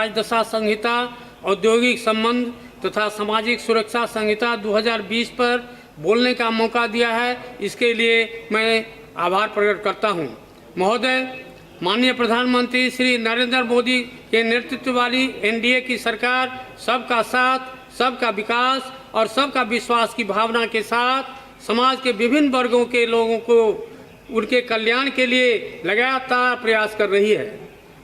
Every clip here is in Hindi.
राजदशा संहिता, औद्योगिक संबंध तथा सामाजिक सुरक्षा संहिता 2020 पर बोलने का मौका दिया है, इसके लिए मैं आभार प्रकट करता हूं। महोदय, माननीय प्रधानमंत्री श्री नरेंद्र मोदी के नेतृत्व वाली एनडीए की सरकार सबका साथ, सबका विकास और सबका विश्वास की भावना के साथ समाज के विभिन्न वर्गों के लोगों को उनके कल्याण के लिए लगातार प्रयास कर रही है।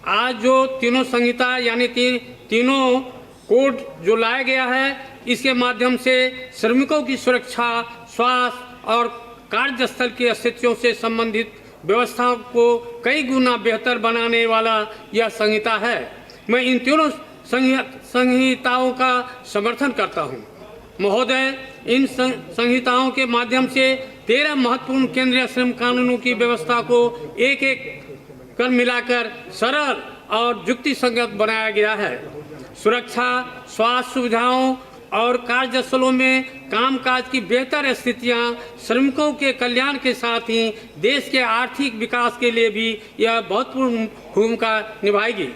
आज जो तीनों संहिता यानी तीनों कोड जो लाया गया है, इसके माध्यम से श्रमिकों की सुरक्षा, स्वास्थ्य और कार्यस्थल की स्थितियों से संबंधित व्यवस्थाओं को कई गुना बेहतर बनाने वाला यह संहिता है। मैं इन तीनों संहिताओं का समर्थन करता हूं। महोदय, इन संहिताओं के माध्यम से 13 महत्वपूर्ण केंद्रीय श्रम कानूनों की व्यवस्था को एक एक कर मिलाकर सरल और युक्तिसंगत बनाया गया है। सुरक्षा, स्वास्थ्य सुविधाओं और कार्यस्थलों में कामकाज की बेहतर स्थितियां श्रमिकों के कल्याण के साथ ही देश के आर्थिक विकास के लिए भी यह महत्वपूर्ण भूमिका निभाएगी।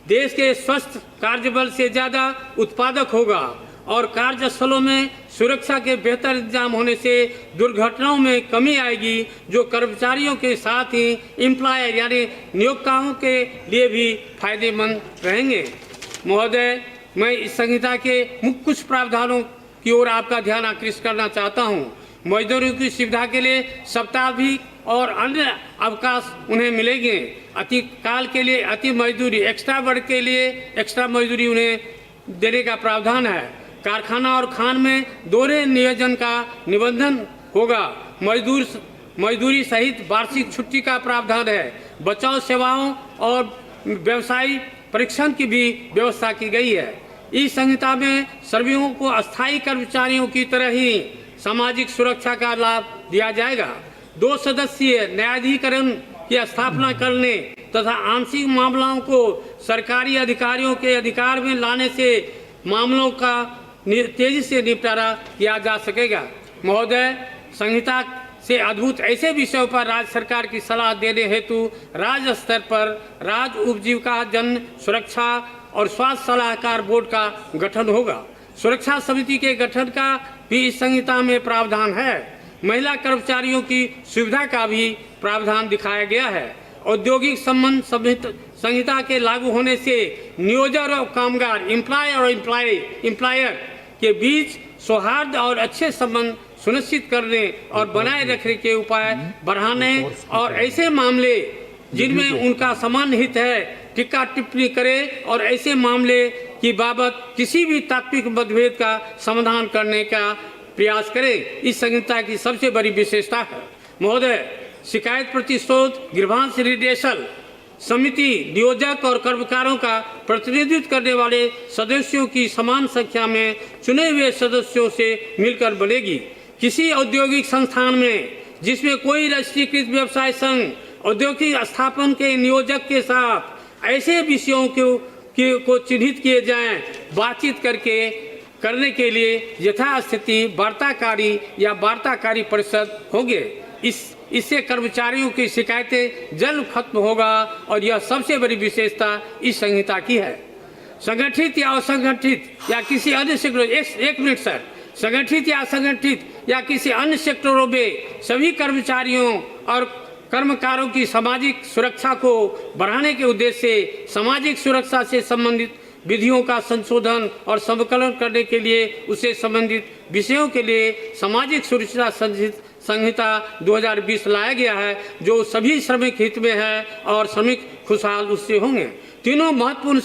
देश के स्वस्थ कार्यबल से ज़्यादा उत्पादक होगा और कार्यस्थलों में सुरक्षा के बेहतर इंतजाम होने से दुर्घटनाओं में कमी आएगी, जो कर्मचारियों के साथ ही एम्प्लॉयर यानी नियोक्ताओं के लिए भी फायदेमंद रहेंगे। महोदय, मैं इस संहिता के मुख्य कुछ प्रावधानों की ओर आपका ध्यान आकृष्ट करना चाहता हूं। मजदूरों की सुविधा के लिए साप्ताहिक और अन्य अवकाश उन्हें मिलेंगे। अतिकाल के लिए अति मजदूरी, एक्स्ट्रा वर्क के लिए एक्स्ट्रा मजदूरी उन्हें देने का प्रावधान है। कारखाना और खान में दोहरे नियोजन का निबंधन होगा। मजदूरी सहित वार्षिक छुट्टी का प्रावधान है। बचाव सेवाओं और व्यवसायी परीक्षण की भी व्यवस्था की गई है। इस संहिता में श्रमिकों को अस्थायी कर्मचारियों की तरह ही सामाजिक सुरक्षा का लाभ दिया जाएगा। 2 सदस्यीय न्यायाधिकरण की स्थापना करने तथा आंशिक मामलों को सरकारी अधिकारियों के अधिकार में लाने से मामलों का तेजी से निपटारा किया जा सकेगा। महोदय, संहिता से अद्भुत ऐसे विषयों पर राज्य सरकार की सलाह देने हेतु राज्य स्तर पर राज्य उपजीविका जन सुरक्षा और स्वास्थ्य सलाहकार बोर्ड का गठन होगा। सुरक्षा समिति के गठन का भी इस संहिता में प्रावधान है। महिला कर्मचारियों की सुविधा का भी प्रावधान दिखाया गया है। औद्योगिक संबंध संहिता के लागू होने से नियोजक और कामगार, एम्प्लॉयर और एम्प्लॉयर के बीच सौहार्द और अच्छे संबंध सुनिश्चित करने और बनाए रखने के उपाय बढ़ाने और ऐसे मामले जिनमें उनका समान हित है टीका टिप्पणी करे और ऐसे मामले की बाबत किसी भी तात्विक मतभेद का समाधान करने का प्रयास करे। इस संहिता की सबसे बड़ी विशेषता है। महोदय, शिकायत प्रतिशोध ग्रीवांस रिड्रेसल समिति नियोजक और कर्मकारों का प्रतिनिधित्व करने वाले सदस्यों की समान संख्या में चुने हुए सदस्यों से मिलकर बनेगी। किसी औद्योगिक संस्थान में जिसमें कोई राष्ट्रीयकृत व्यवसाय संघ औद्योगिक स्थापन के नियोजक के साथ ऐसे विषयों को चिन्हित किए जाएं, बातचीत करने के लिए यथास्थिति वार्ताकारी या वार्ताकारी परिषद होंगे। इससे कर्मचारियों की शिकायतें जल्द खत्म होगा और यह सबसे बड़ी विशेषता इस संहिता की है। संगठित या असंगठित या किसी अन्य सेक्टर, एक मिनट सर, संगठित या असंगठित या किसी अन्य सेक्टरों में सभी कर्मचारियों और कर्मकारों की सामाजिक सुरक्षा को बढ़ाने के उद्देश्य से सामाजिक सुरक्षा से संबंधित विधियों का संशोधन और संकलन करने के लिए उससे संबंधित विषयों के लिए सामाजिक सुरक्षा संहिता 2020 लाया गया है, जो सभी श्रमिक हित में है और श्रमिक खुशहाल उससे होंगे। तीनों महत्वपूर्ण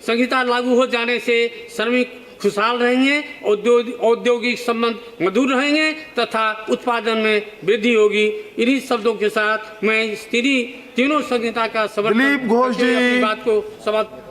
संहिता लागू हो जाने से श्रमिक खुशहाल रहेंगे, औद्योगिक संबंध मधुर रहेंगे तथा उत्पादन में वृद्धि होगी। इन्हीं शब्दों के साथ मैं इस तीनों संहिता का समर्थन दिलीप घोष जी बात को समाप्त